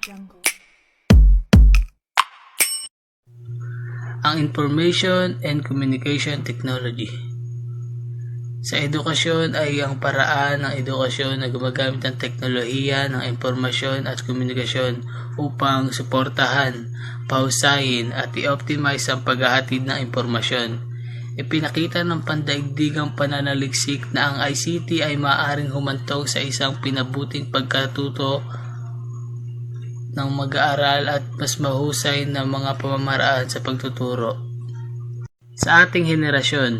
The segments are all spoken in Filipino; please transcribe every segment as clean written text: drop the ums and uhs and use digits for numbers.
Jungle. Ang Information and Communication Technology. Sa edukasyon ay ang paraan ng edukasyon na gumagamit ng teknolohiya ng impormasyon at komunikasyon upang suportahan, pahusayin at i-optimize ang paghahatid ng impormasyon. Ipinakita ng pandaigdigang pananaliksik na ang ICT ay maaaring humantong sa isang pinabuting pagkatuto ng mag-aaral at mas mahusay na mga pamamaraan sa pagtuturo. Sa ating henerasyon,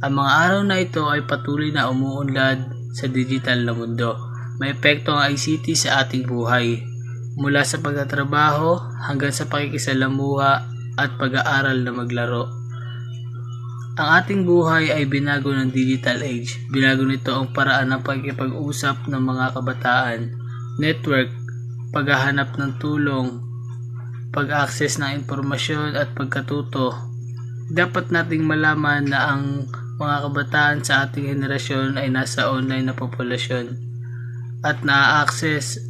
ang mga araw na ito ay patuloy na umuunlad sa digital na mundo. May epekto ang ICT sa ating buhay, mula sa pagtatrabaho hanggang sa pakikisalamuha at pag-aaral na maglaro. Ang ating buhay ay binago ng digital age. Binago nito ang paraan ng pagkikipag-usap ng mga kabataan, network, paghahanap ng tulong, pag-access ng impormasyon at pagkatuto. Dapat nating malaman na ang mga kabataan sa ating henerasyon ay nasa online na populasyon at na-access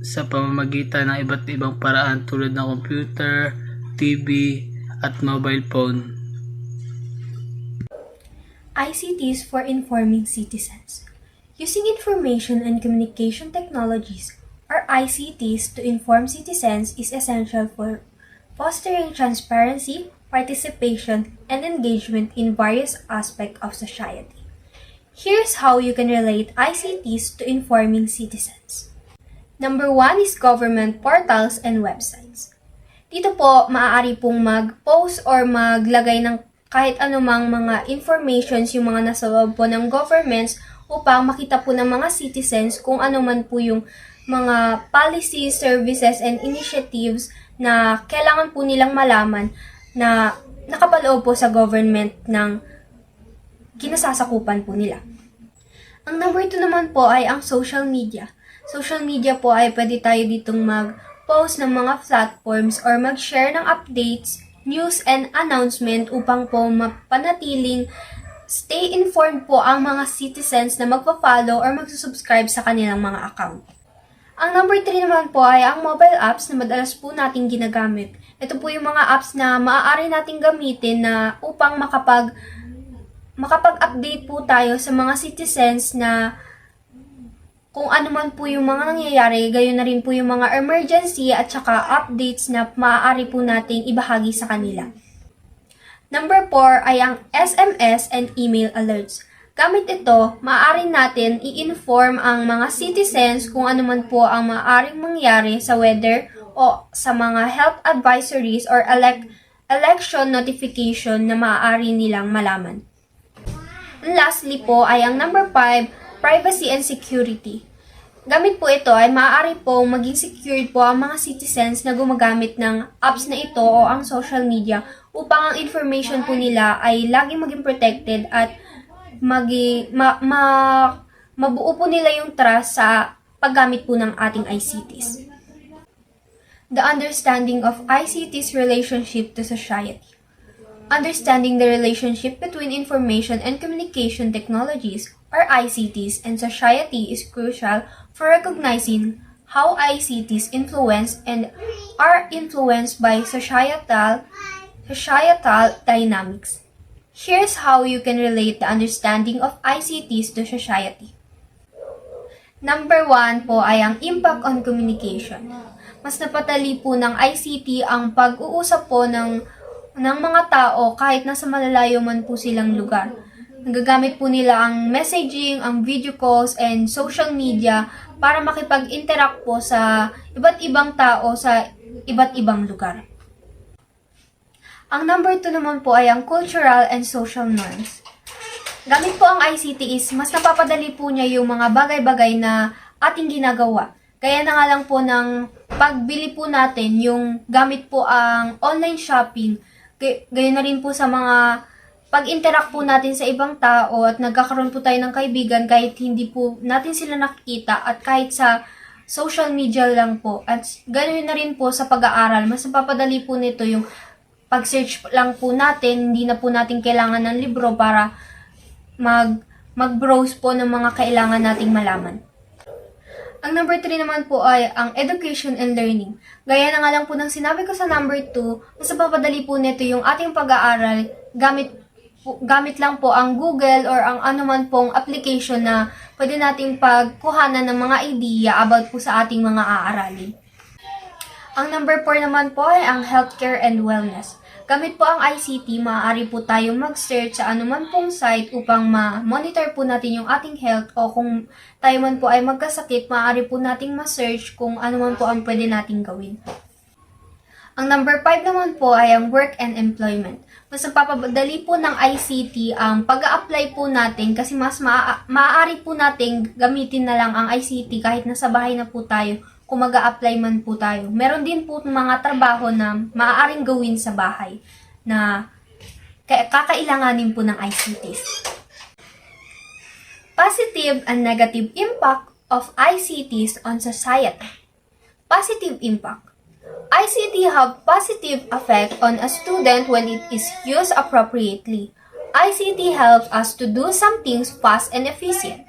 sa pamamagitan ng iba't ibang paraan tulad ng computer, TV at mobile phone. ICTs for informing citizens. Using information and communication technologies, or ICTs, to inform citizens is essential for fostering transparency, participation, and engagement in various aspects of society. Here's how you can relate ICTs to informing citizens. Number 1 is government portals and websites. Dito po, maaari pong mag-post or maglagay ng kahit anumang mga informations yung mga nasa loob po ng governments upang makita po ng mga citizens kung ano man po yung mga policies, services, and initiatives na kailangan po nilang malaman na nakapaloob po sa government ng kinasasakupan po nila. Ang number 2 naman po ay ang social media. Social media po ay pwede tayo ditong mag-post ng mga platforms or mag-share ng updates, news, and announcement upang po mapanatiling stay informed po ang mga citizens na magpa-follow or magsusubscribe sa kanilang mga account. Ang number 3 naman po ay ang mobile apps na madalas po nating ginagamit. Ito po yung mga apps na maaari nating gamitin na upang makapag-update po tayo sa mga citizens na kung ano man po yung mga nangyayari, gayon na rin po yung mga emergency at saka updates na maaari po nating ibahagi sa kanila. Number 4 ay ang SMS and email alerts. Gamit ito, maaari natin i-inform ang mga citizens kung ano man po ang maaaring mangyari sa weather o sa mga health advisories or election notification na maaari nilang malaman. And lastly po ay ang number 5, privacy and security. Gamit po ito ay maaari po maging secured po ang mga citizens na gumagamit ng apps na ito o ang social media upang ang information po nila ay laging maging protected at mabuo po nila yung trust sa paggamit po ng ating ICTs. The understanding of ICT's relationship to society. Understanding the relationship between information and communication technologies, or ICTs, and society is crucial for recognizing how ICTs influence and are influenced by societal dynamics. Here's how you can relate the understanding of ICTs to society. Number 1 po ay ang impact on communication. Mas napatali po ng ICT ang pag-uusap po ng mga tao kahit nasa malalayo man po silang lugar. Nagagamit po nila ang messaging, ang video calls, and social media para makipag-interact po sa iba't ibang tao sa iba't ibang lugar. Ang number 2 naman po ay ang cultural and social norms. Gamit po ang ICT is mas napapadali po niya yung mga bagay-bagay na ating ginagawa. Kaya na nga lang po ng pagbili po natin yung gamit po ang online shopping. Gayon na rin po sa mga pag-interact po natin sa ibang tao at nagkakaroon po tayo ng kaibigan kahit hindi po natin sila nakikita at kahit sa social media lang po. At ganoon na rin po sa pag-aaral. Mas napapadali po nito yung pag-search lang po natin. Hindi na po natin kailangan ng libro para mag-browse po ng mga kailangan nating malaman. Ang number 3 naman po ay ang education and learning. Gaya na nga lang po ng sinabi ko sa number 2, mas papadali po nito yung ating pag-aaral gamit lang po ang Google or ang anuman pong application na pwede nating pagkuhanan ng mga idea about po sa ating mga aaralin. Ang number 4 naman po ay ang healthcare and wellness. Gamit po ang ICT, maaari po tayong mag-search sa anuman pong site upang ma-monitor po natin yung ating health o kung tayo man po ay magkasakit, maaari po nating ma-search kung anuman po ang pwede nating gawin. Ang number 5 naman po ay ang work and employment. Mas napapadali po ng ICT ang pag-a-apply po natin kasi mas maaari po nating gamitin na lang ang ICT kahit nasa bahay na po tayo kung mag-a-apply man po tayo. Meron din po mga trabaho na maaaring gawin sa bahay na kakailanganin po ng ICTs. Positive and negative impact of ICTs on society. Positive impact. ICT have positive effect on a student when it is used appropriately. ICT helps us to do some things fast and efficient.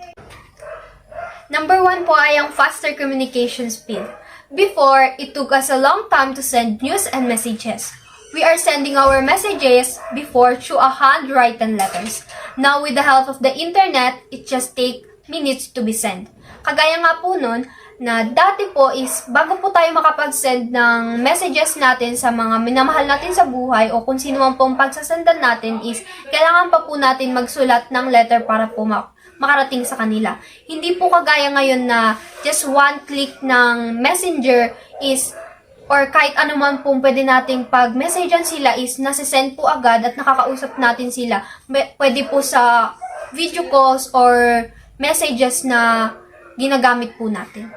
Number 1 po ay ang faster communication speed. Before, it took us a long time to send news and messages. We are sending our messages before through a handwritten letters. Now, with the help of the internet, it just take minutes to be sent. Kagaya nga po nun, na dati po is bago po tayo makapag-send ng messages natin sa mga minamahal natin sa buhay o kung sino man pong pagsasendan natin is kailangan pa po natin magsulat ng letter para po makarating sa kanila. Hindi po kagaya ngayon na just one click ng messenger is or kahit ano man pong pwede nating pag-messagean sila is nasisend po agad at nakakausap natin sila. Pwede po sa video calls or messages na ginagamit po natin.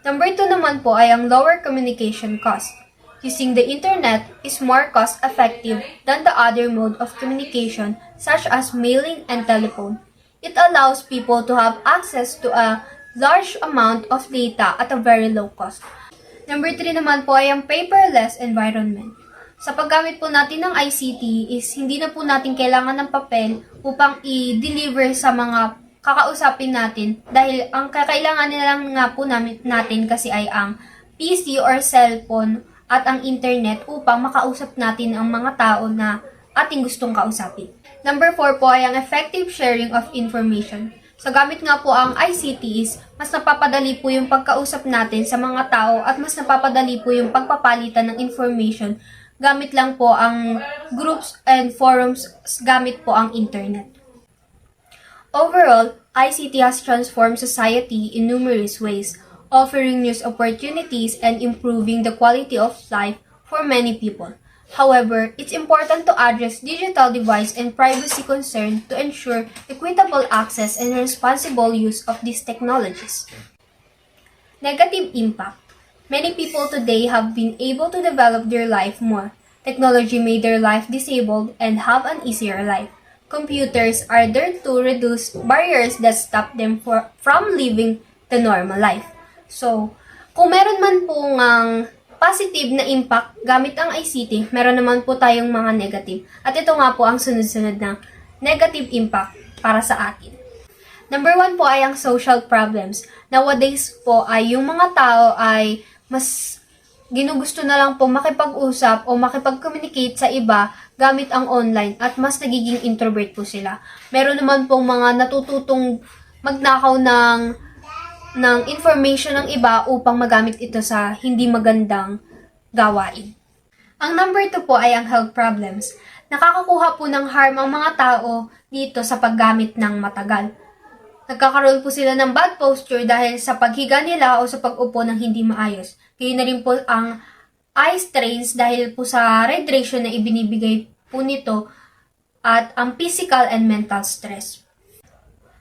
Number 2 naman po ay ang lower communication cost. Using the internet is more cost-effective than the other mode of communication such as mailing and telephone. It allows people to have access to a large amount of data at a very low cost. Number 3 naman po ay ang paperless environment. Sa paggamit po natin ng ICT is hindi na po natin kailangan ng papel upang i-deliver sa mga kakausapin natin dahil ang kakailangan nila nga po natin kasi ay ang PC or cellphone at ang internet upang makausap natin ang mga tao na ating gustong kausapin. Number 4 po ay ang effective sharing of information. Sa gamit nga po ang ICT is mas napapadali po yung pagkausap natin sa mga tao at mas napapadali po yung pagpapalitan ng information gamit lang po ang groups and forums gamit po ang internet. Overall, ICT has transformed society in numerous ways, offering new opportunities and improving the quality of life for many people. However, it's important to address digital device and privacy concerns to ensure equitable access and responsible use of these technologies. Negative impact. Many people today have been able to develop their life more. Technology made their life disabled and have an easier life. Computers are there to reduce barriers that stop them from living the normal life. So, kung meron man po ngang positive na impact gamit ang ICT, meron naman po tayong mga negative. At ito nga po ang sunod-sunod na negative impact para sa atin. Number 1 po ay ang social problems. Nowadays po ay yung mga tao ay mas ginugusto na lang po makipag-usap o makipag-communicate sa iba gamit ang online at mas nagiging introvert po sila. Meron naman pong mga natututong magnakaw ng information ng iba upang magamit ito sa hindi magandang gawain. Ang number 2 po ay ang health problems. Nakakakuha po ng harm ang mga tao dito sa paggamit ng matagal. Nagkakaroon po sila ng bad posture dahil sa paghiga nila o sa pag-upo ng hindi maayos. Kaya na rin po ang eye strains dahil po sa radiation na ibinibigay po nito at ang physical and mental stress.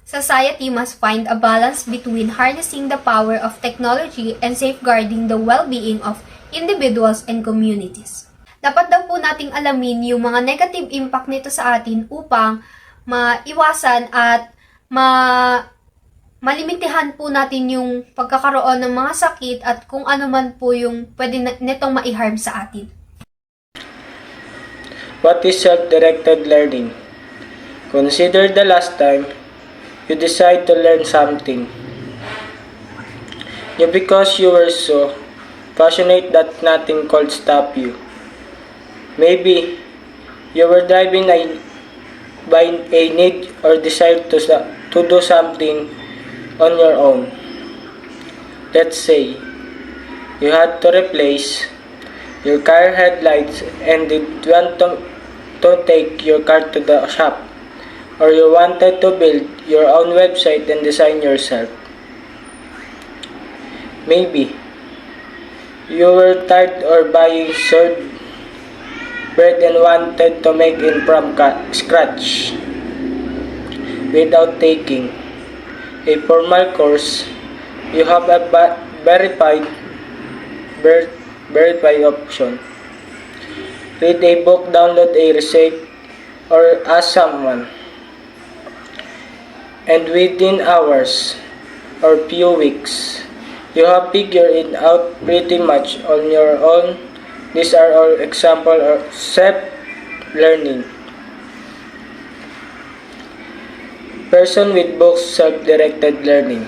Society must find a balance between harnessing the power of technology and safeguarding the well-being of individuals and communities. Dapat daw po nating alamin yung mga negative impact nito sa atin upang maiwasan at malimitihan po natin yung pagkakaroon ng mga sakit at kung ano man po yung pwede nitong ma-harm sa atin. What is self-directed learning? Consider the last time you decide to learn something. because you were so passionate that nothing could stop you. Maybe you were driven by a need or desire to do something on your own. Let's say you had to replace your car headlights and did want to take your car to the shop, or you wanted to build your own website and design yourself. Maybe you were tired or buying sold bread and wanted to make it from scratch without taking a formal course. You have a verified option. Read a book, download a recipe, or ask someone. And within hours or few weeks, you have figured it out pretty much on your own. These are all examples of self-learning. Person with books, self-directed learning.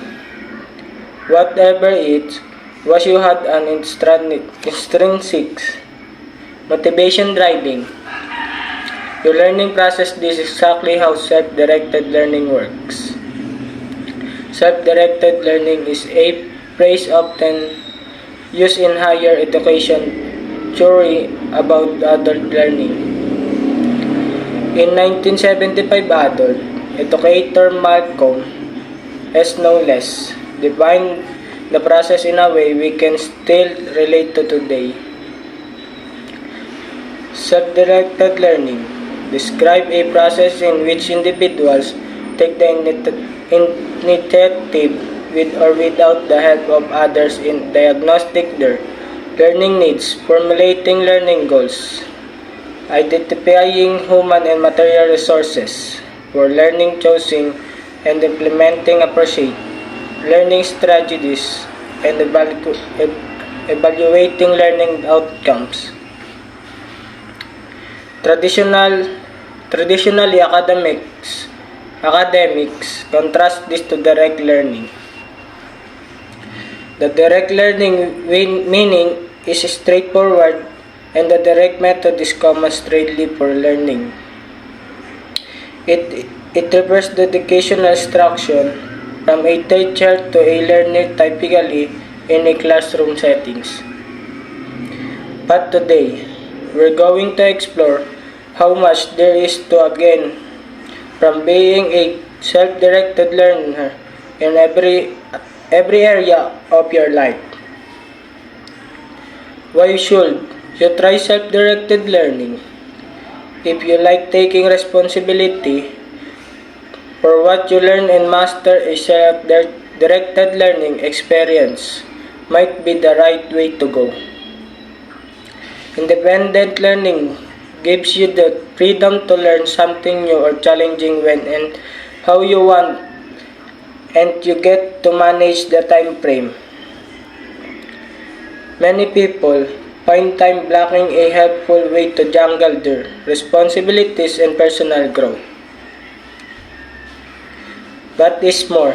Whatever it was, you had an intrinsic motivation driving your learning process. This is exactly how self-directed learning works. Self-directed learning is a phrase often used in higher education theory about adult learning. In 1975, adult educator Malcolm S. Knowles defined the process in a way we can still relate to today. Self-directed learning describes a process in which individuals take the initiative with or without the help of others in diagnosing their learning needs, formulating learning goals, identifying human and material resources for learning, choosing and implementing appropriate learning strategies, and evaluating learning outcomes. Traditionally, academics contrast this to direct learning. The direct learning meaning is straightforward, and the direct method is common straightly for learning. It refers to educational instruction from a teacher to a learner, typically in a classroom settings. But today, we're going to explore how much there is to gain from being a self-directed learner in every area of your life. Why should you try self-directed learning? If you like taking responsibility for what you learn and master, a self-directed learning experience might be the right way to go. Independent learning gives you the freedom to learn something new or challenging when and how you want, and you get to manage the time frame. Many people find time blocking a helpful way to juggle their responsibilities and personal growth. But is more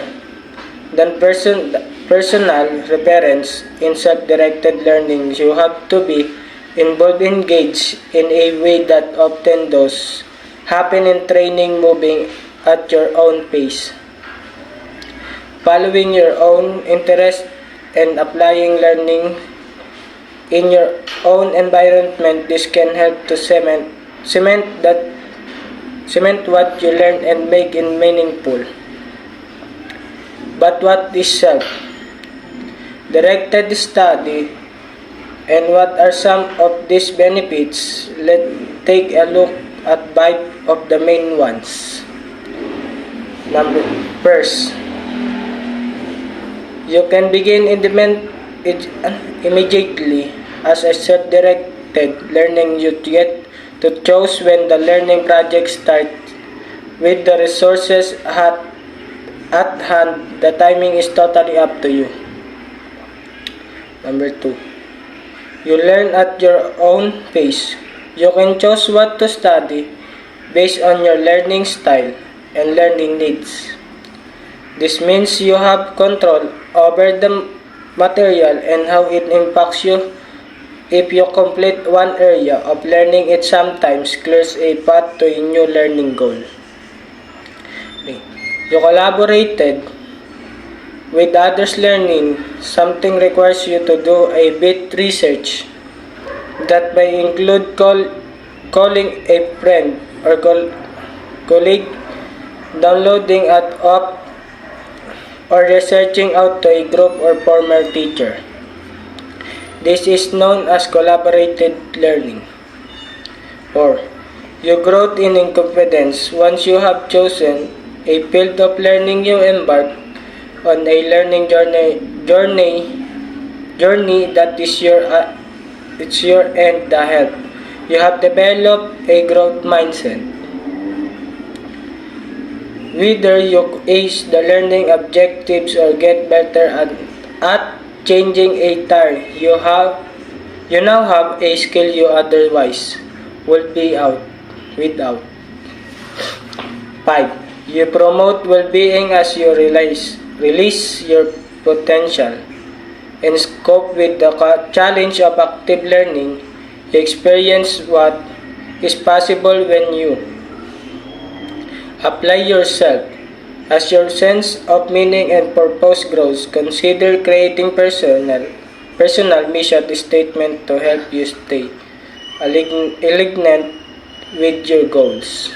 than personal reference in self-directed learning. You have to be involved, engaged in a way that often does happen in training, moving at your own pace, following your own interest, and applying learning in your own environment. This can help to cement what you learn and make it meaningful. But what is self-directed study, and what are some of these benefits? Let's take a look at 5 of the main ones. First, you can begin immediately. As a self-directed learning, you get to choose when the learning project starts. With the resources at hand, the timing is totally up to you. 2, you learn at your own pace. You can choose what to study based on your learning style and learning needs. This means you have control over material and how it impacts you. If you complete one area of learning, it sometimes clears a path to a new learning goal. Okay. You collaborated with others learning. Something requires you to do a bit research. That may include calling a friend or colleague, downloading an app, or researching out to a group or former teacher. This is known as collaborated learning. 4. You grow in confidence. Once you have chosen a field of learning, you embark on a learning journey that is your end ahead. You have developed a growth mindset. Whether you ace the learning objectives or get better at changing a tire, you now have a skill you otherwise would be without. 5. You promote well-being as you release your potential and cope with the challenge of active learning. You experience what is possible when you apply yourself. As your sense of meaning and purpose grows, consider creating personal mission statement to help you stay aligned with your goals.